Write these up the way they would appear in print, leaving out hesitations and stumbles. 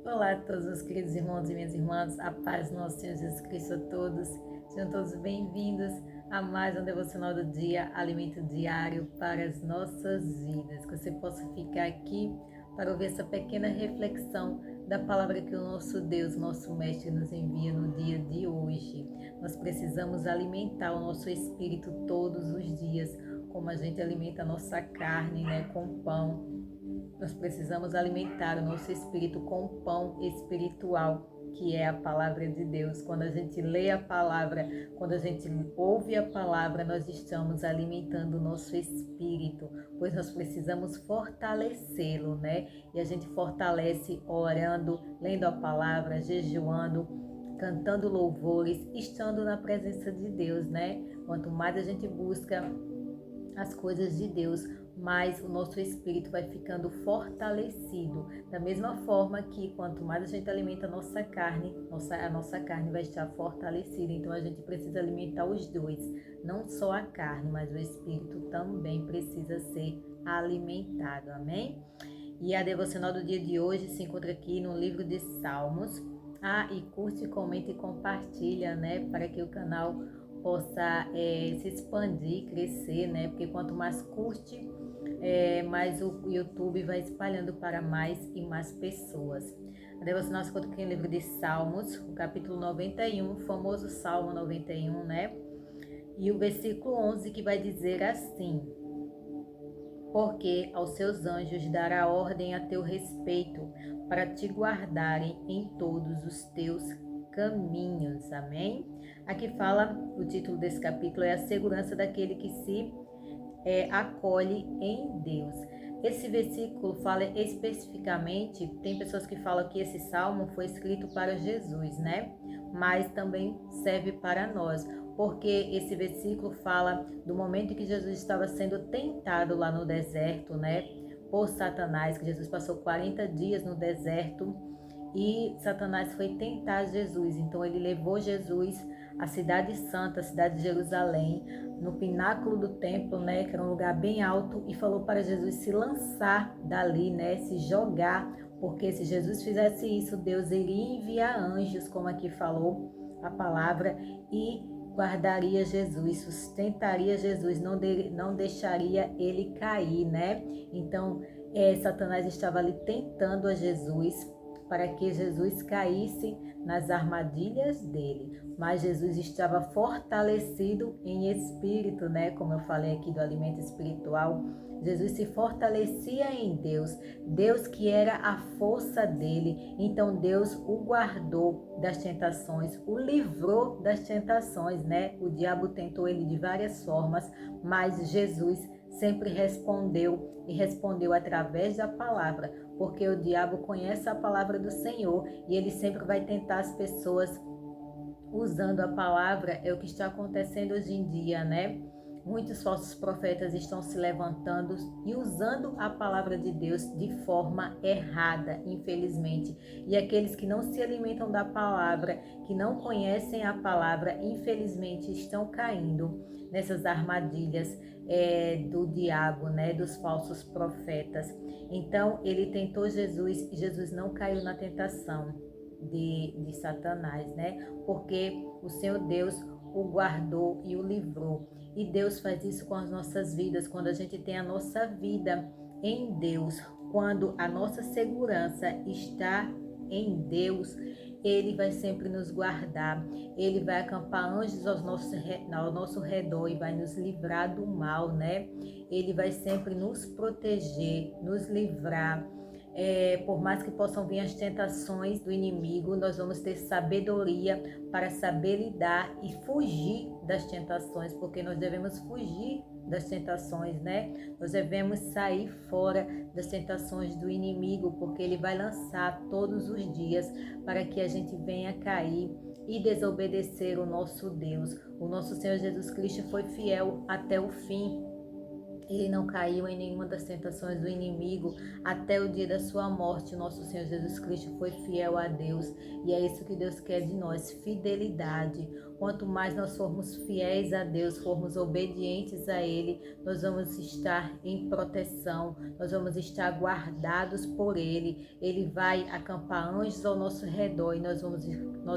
Olá a todos meus queridos irmãos e minhas irmãs, a paz do nosso Senhor Jesus Cristo a todos. Sejam todos bem-vindos a mais um devocional do dia, alimento diário para as nossas vidas. Que você possa ficar aqui para ouvir essa pequena reflexão da palavra que o nosso Deus, nosso Mestre, nos envia no dia de hoje. Nós precisamos alimentar o nosso espírito todos os dias, como a gente alimenta a nossa carne, né, com pão. Nós precisamos alimentar o nosso espírito com o pão espiritual, que é a palavra de Deus. Quando a gente lê a palavra, quando a gente ouve a palavra, nós estamos alimentando o nosso espírito, pois nós precisamos fortalecê-lo, né? E a gente fortalece orando, lendo a palavra, jejuando, cantando louvores, estando na presença de Deus, né? Quanto mais a gente busca as coisas de Deus, mais o nosso espírito vai ficando fortalecido. Da mesma forma que quanto mais a gente alimenta a nossa carne, a nossa carne vai estar fortalecida. Então a gente precisa alimentar os dois, não só a carne, mas o espírito também precisa ser alimentado. Amém? E a devocional do dia de hoje se encontra aqui no livro de Salmos. E curte, comenta e compartilha, né? Para que o canal possa se expandir, crescer, né? Porque quanto mais curte, mais o YouTube vai espalhando para mais e mais pessoas. A devocional se encontra aqui no livro de Salmos, o capítulo 91, o famoso Salmo 91, né? E o versículo 11 que vai dizer assim: porque aos seus anjos dará ordem a teu respeito, para te guardarem em todos os teus caminhos. Amém? Aqui fala, o título desse capítulo é a segurança daquele que se acolhe em Deus. Esse versículo fala especificamente, tem pessoas que falam que esse salmo foi escrito para Jesus, né? Mas também serve para nós, porque esse versículo fala do momento em que Jesus estava sendo tentado lá no deserto, né? Por Satanás, que Jesus passou 40 dias no deserto e Satanás foi tentar Jesus. Então ele levou Jesus à cidade santa, a cidade de Jerusalém, no pináculo do templo, né, que era um lugar bem alto, e falou para Jesus se lançar dali, né, se jogar, porque se Jesus fizesse isso, Deus iria enviar anjos, como aqui falou a palavra, e guardaria Jesus, sustentaria Jesus, não deixaria ele cair, né? Então, Satanás estava ali tentando a Jesus para que Jesus caísse nas armadilhas dele. Mas Jesus estava fortalecido em espírito, né? Como eu falei aqui do alimento espiritual. Jesus se fortalecia em Deus, Deus que era a força dele. Então Deus o guardou das tentações, o livrou das tentações, né? O diabo tentou ele de várias formas, mas Jesus sempre respondeu e respondeu através da palavra, porque o diabo conhece a palavra do Senhor e ele sempre vai tentar as pessoas usando a palavra. É o que está acontecendo hoje em dia, né? Muitos falsos profetas estão se levantando e usando a palavra de Deus de forma errada, infelizmente. E aqueles que não se alimentam da palavra, que não conhecem a palavra, infelizmente estão caindo nessas armadilhas do diabo, né? Dos falsos profetas. Então, ele tentou Jesus e Jesus não caiu na tentação de Satanás, né? Porque o Senhor Deus o guardou e o livrou. E Deus faz isso com as nossas vidas, quando a gente tem a nossa vida em Deus, quando a nossa segurança está em Deus, Ele vai sempre nos guardar, Ele vai acampar anjos ao nosso redor e vai nos livrar do mal, né? Ele vai sempre nos proteger, nos livrar. Por mais que possam vir as tentações do inimigo, nós vamos ter sabedoria para saber lidar e fugir das tentações, porque nós devemos fugir das tentações, né? Nós devemos sair fora das tentações do inimigo, porque ele vai lançar todos os dias para que a gente venha cair e desobedecer o nosso Deus. O nosso Senhor Jesus Cristo foi fiel até o fim. Ele não caiu em nenhuma das tentações do inimigo até o dia da sua morte. O nosso Senhor Jesus Cristo foi fiel a Deus e é isso que Deus quer de nós, fidelidade. Quanto mais nós formos fiéis a Deus, formos obedientes a Ele, nós vamos estar em proteção, nós vamos estar guardados por Ele. Ele vai acampar anjos ao nosso redor e nós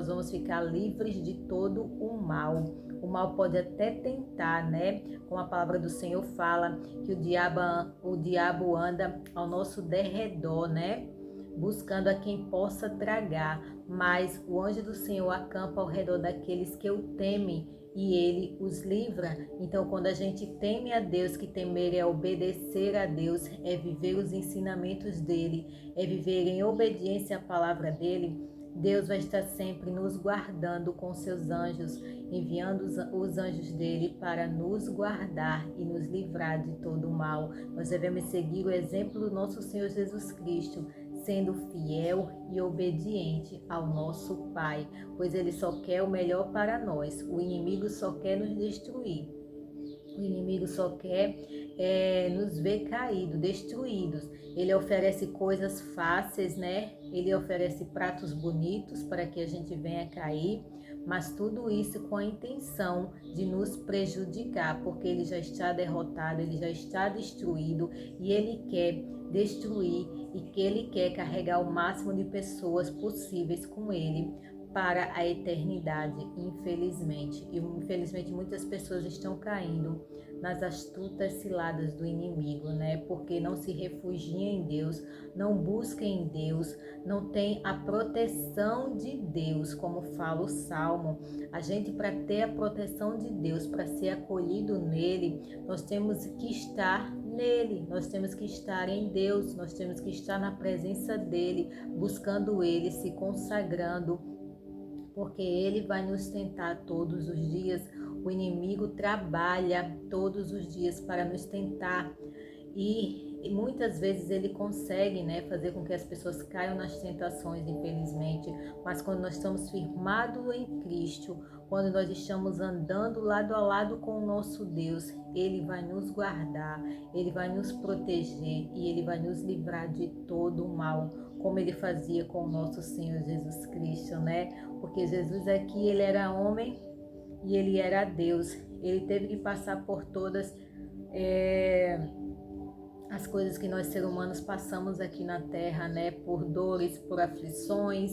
vamos ficar livres de todo o mal. O mal pode até tentar, né? Como a palavra do Senhor fala, que o diabo anda ao nosso derredor, né? Buscando a quem possa tragar. Mas o anjo do Senhor acampa ao redor daqueles que o temem e ele os livra. Então, quando a gente teme a Deus, que temer é obedecer a Deus, é viver os ensinamentos dele, é viver em obediência à palavra dele, Deus vai estar sempre nos guardando com seus anjos, enviando os anjos dele para nos guardar e nos livrar de todo o mal. Nós devemos seguir o exemplo do nosso Senhor Jesus Cristo, sendo fiel e obediente ao nosso Pai, pois Ele só quer o melhor para nós. O inimigo só quer nos destruir. O inimigo só quer nos ver caídos, destruídos. Ele oferece coisas fáceis, né? Ele oferece pratos bonitos para que a gente venha cair, mas tudo isso com a intenção de nos prejudicar, porque ele já está derrotado, ele já está destruído e ele quer destruir e que ele quer carregar o máximo de pessoas possíveis com ele para a eternidade, infelizmente. E infelizmente muitas pessoas estão caindo nas astutas ciladas do inimigo, né? Porque não se refugiam em Deus, não buscam em Deus, não tem a proteção de Deus, como fala o Salmo. A gente, para ter a proteção de Deus, para ser acolhido nele, nós temos que estar nele, nós temos que estar em Deus, nós temos que estar na presença dele, buscando ele, se consagrando, porque ele vai nos tentar todos os dias. O inimigo trabalha todos os dias para nos tentar e muitas vezes ele consegue, né, fazer com que as pessoas caiam nas tentações, infelizmente. Mas quando nós estamos firmados em Cristo, quando nós estamos andando lado a lado com o nosso Deus, Ele vai nos guardar, Ele vai nos proteger e Ele vai nos livrar de todo o mal, como Ele fazia com o nosso Senhor Jesus Cristo, né? Porque Jesus aqui, Ele era homem e Ele era Deus. Ele teve que passar por todas as coisas que nós seres humanos passamos aqui na terra, né? Por dores, por aflições,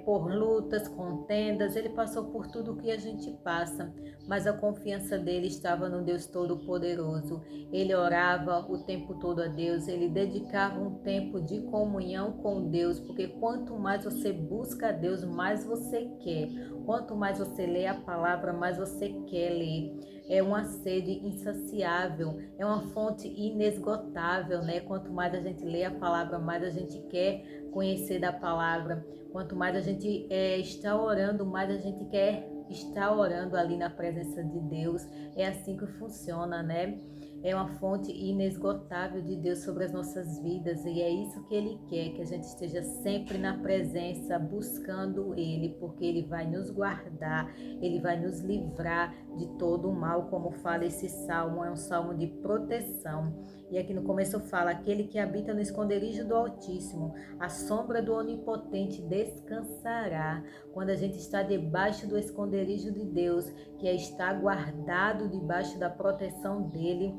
por lutas, contendas. Ele passou por tudo o que a gente passa, mas a confiança dele estava no Deus Todo-Poderoso. Ele orava o tempo todo a Deus, ele dedicava um tempo de comunhão com Deus, porque quanto mais você busca a Deus, mais você quer. Quanto mais você lê a palavra, mais você quer ler. É uma sede insaciável, é uma fonte inesgotável, né? Quanto mais a gente lê a palavra, mais a gente quer conhecer da palavra. Quanto mais a gente está orando, mais a gente quer estar orando ali na presença de Deus. É assim que funciona, né? É uma fonte inesgotável de Deus sobre as nossas vidas e é isso que Ele quer, que a gente esteja sempre na presença, buscando Ele, porque Ele vai nos guardar, Ele vai nos livrar de todo o mal, como fala esse salmo, é um salmo de proteção. E aqui no começo fala, aquele que habita no esconderijo do Altíssimo, a sombra do Onipotente descansará. Quando a gente está debaixo do esconderijo de Deus, que é estar guardado debaixo da proteção dEle,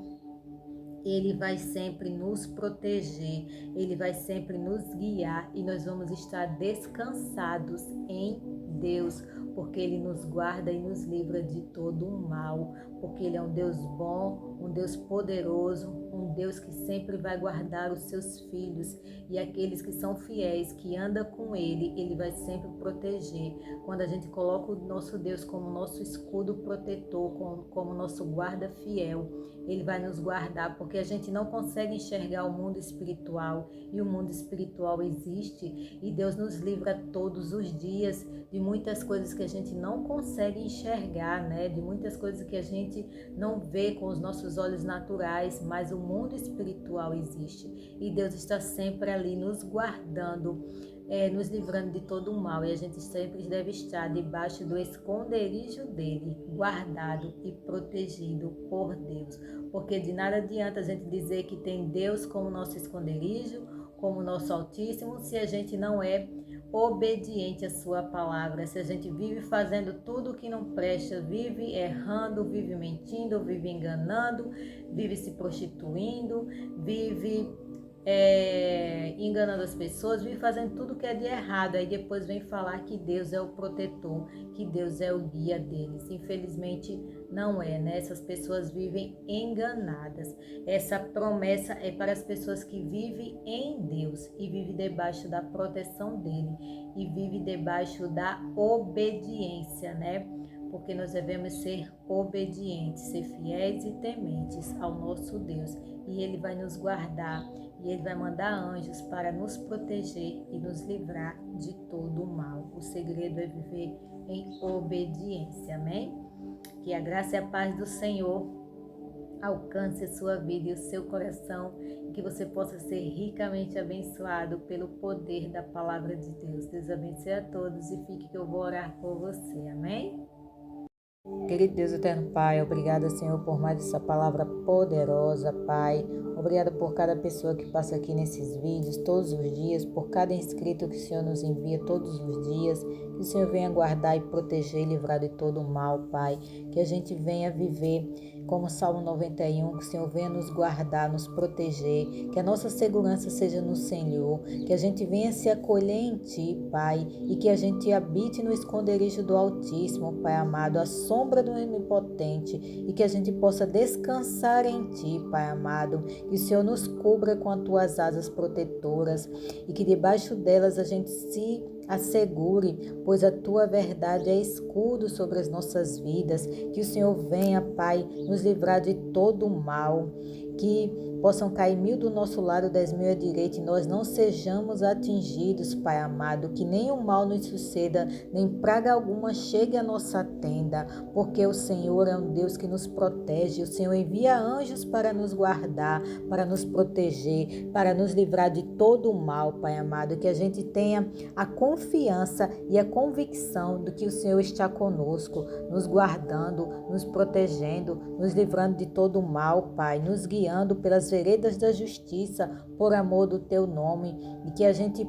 Ele vai sempre nos proteger, Ele vai sempre nos guiar e nós vamos estar descansados em Deus, porque Ele nos guarda e nos livra de todo o mal, porque Ele é um Deus bom, um Deus poderoso, um Deus que sempre vai guardar os seus filhos e aqueles que são fiéis, que andam com Ele, Ele vai sempre proteger. Quando a gente coloca o nosso Deus como nosso escudo protetor, como nosso guarda fiel, Ele vai nos guardar, porque a gente não consegue enxergar o mundo espiritual e o mundo espiritual existe e Deus nos livra todos os dias de muitas coisas que a gente não consegue enxergar, né? De muitas coisas que a gente não vê com os nossos olhos naturais, mas o mundo espiritual existe. E Deus está sempre ali nos guardando, nos livrando de todo o mal. E a gente sempre deve estar debaixo do esconderijo dele, guardado e protegido por Deus. Porque de nada adianta a gente dizer que tem Deus como nosso esconderijo, como nosso Altíssimo, se a gente não é obediente à sua palavra, se a gente vive fazendo tudo o que não presta, vive errando, vive mentindo, vive enganando, vive se prostituindo, vive enganando as pessoas, vive fazendo tudo que é de errado, aí depois vem falar que Deus é o protetor, que Deus é o guia deles. Infelizmente não é, né? Essas pessoas vivem enganadas. Essa promessa é para as pessoas que vivem em Deus e vivem debaixo da proteção dele e vivem debaixo da obediência, né? Porque nós devemos ser obedientes, ser fiéis e tementes ao nosso Deus. E Ele vai nos guardar, e Ele vai mandar anjos para nos proteger e nos livrar de todo o mal. O segredo é viver em obediência, amém? Que a graça e a paz do Senhor alcance a sua vida e o seu coração, e que você possa ser ricamente abençoado pelo poder da palavra de Deus. Deus abençoe a todos e fique que eu vou orar por você, amém? Querido Deus eterno Pai, obrigada, Senhor, por mais essa palavra poderosa, Pai. Obrigada por cada pessoa que passa aqui nesses vídeos todos os dias, por cada inscrito que o Senhor nos envia todos os dias. Que o Senhor venha guardar e proteger e livrar de todo o mal, Pai. Que a gente venha viver como Salmo 91, que o Senhor venha nos guardar, nos proteger, que a nossa segurança seja no Senhor, que a gente venha se acolher em Ti, Pai, e que a gente habite no esconderijo do Altíssimo, Pai amado, à sombra do Onipotente, e que a gente possa descansar em Ti, Pai amado, que o Senhor nos cubra com as Tuas asas protetoras, e que debaixo delas a gente se assegure, pois a Tua verdade é escudo sobre as nossas vidas. Que o Senhor venha, Pai, nos livrar de todo o mal, que possam cair 1000 do nosso lado, 10.000 à direita, e nós não sejamos atingidos, Pai amado, que nenhum mal nos suceda, nem praga alguma chegue à nossa tenda, porque o Senhor é um Deus que nos protege, o Senhor envia anjos para nos guardar, para nos proteger, para nos livrar de todo o mal, Pai amado, que a gente tenha a confiança e a convicção de que o Senhor está conosco, nos guardando, nos protegendo, nos livrando de todo o mal, Pai, nos guiando pelas veredas da justiça, por amor do Teu nome, e que a gente,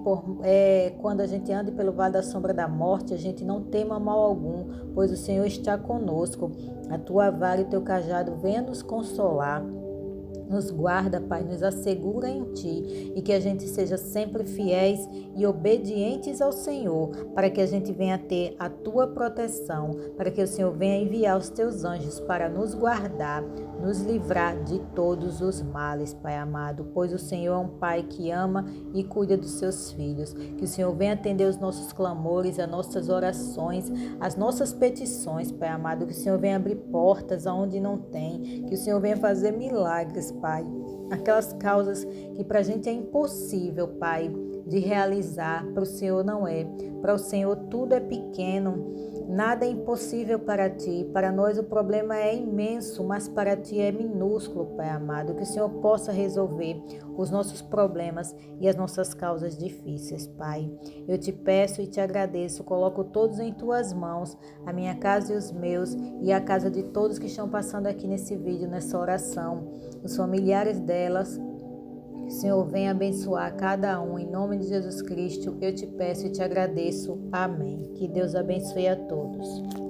quando a gente ande pelo vale da sombra da morte, a gente não tema mal algum, pois o Senhor está conosco. A Tua vara e o Teu cajado venha nos consolar. Nos guarda, Pai, nos assegura em Ti, e que a gente seja sempre fiéis e obedientes ao Senhor, para que a gente venha ter a Tua proteção, para que o Senhor venha enviar os Teus anjos para nos guardar, nos livrar de todos os males, Pai amado, pois o Senhor é um Pai que ama e cuida dos seus filhos. Que o Senhor venha atender os nossos clamores, as nossas orações, as nossas petições, Pai amado, que o Senhor venha abrir portas aonde não tem, que o Senhor venha fazer milagres, Pai, aquelas causas que para a gente é impossível, Pai, de realizar, para o Senhor não é. Para o Senhor tudo é pequeno, nada é impossível para Ti. Para nós o problema é imenso, mas para Ti é minúsculo, Pai amado. Que o Senhor possa resolver os nossos problemas e as nossas causas difíceis, Pai. Eu Te peço e Te agradeço, coloco todos em Tuas mãos, a minha casa e os meus, e a casa de todos que estão passando aqui nesse vídeo, nessa oração, os familiares delas. Que o Senhor venha abençoar cada um, em nome de Jesus Cristo, eu Te peço e Te agradeço. Amém. Que Deus abençoe a todos.